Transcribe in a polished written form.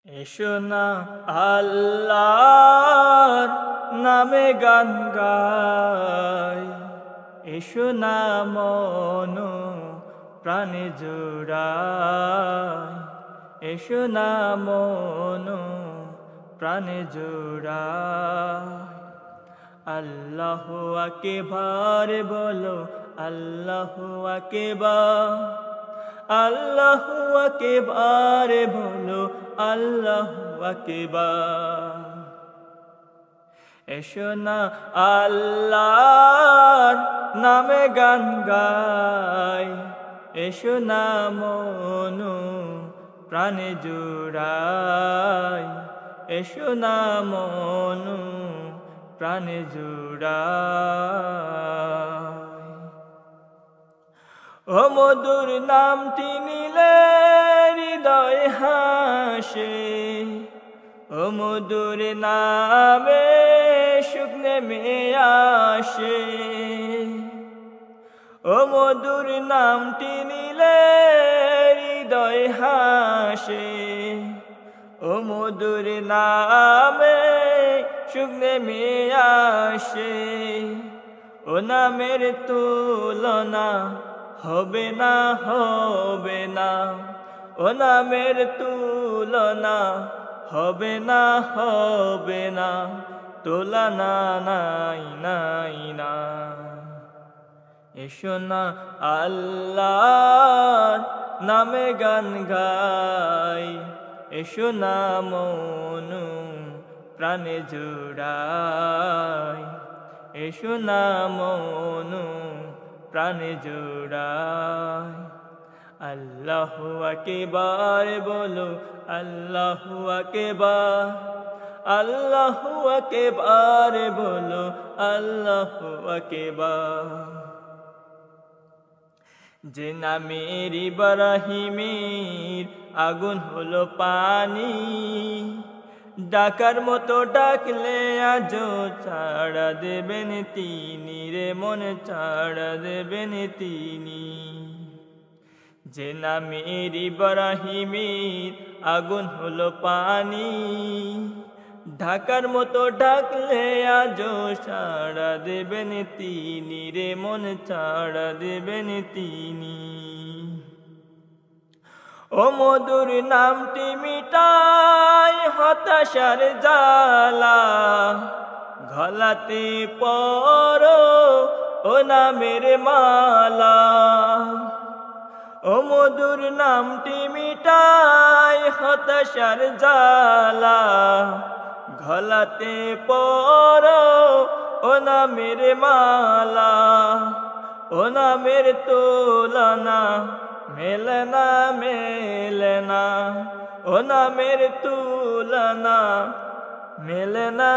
এসো না আল্লাহর নামে গান গাই, এসো না মন প্রাণে জোড়াই, এসো না মন প্রাণে জোড়াই। আল্লাহু আকবার বলো, আল্লাহু আকবার, আল্লাহু আকবার বলো, আল্লাহু আকবার। এসো না আল্লাহর নামে গান গাই, এসো না মন প্রাণে জোড়াই, এসো না মন প্রাণে জোড়াই। ও মধুর নামটি নিলে হৃদয় হাসে, ও মধুর নামে সুখ নেমে আসে, ও মধুর নামটি নিলে হৃদয় হাসে, ও মধুর নামে সুখ নেমে আসে। ও নামের তুলনা হবে না, হবে না, ও নামের তুলনা হবে না, হবে না, তুলনা নাই নাই না। এসো না আল্লাহর নামে গান গাই, এসো না মন প্রাণে জোড়াই, এসো না মন প্রাণে জোড়াই। আল্লাহু আকবার বলো, আল্লাহু আকবার, আল্লাহু আকবার বলো, আল্লাহু আকবার। যে নামের ইব্রাহিমের আগুন হলো পানি, ডাকার মতো ডাকলে আজও ছাড়া দেবেন তিনি রে, মনে ছাড়া দেবেন তিনি। যে নামের ইব্রাহিমের আগুন হলো পানি, ঢাকার মতো ডাকলে আজও ছাড়া দেবেন তিনি রে, মনে ছাড়া দেবেন তিনি। ও মধুর নামটি মিটাই হতাশার জ্বালা, গলাতে পরো ও নামের মালা। ও মধুর নামটি মিটাই হতাশার জ্বালা, গলাতে পরো ও নামের মালা। ও নামের তুলনা মেলে না, মেলে না, ও নামের তুলনা মেলে না।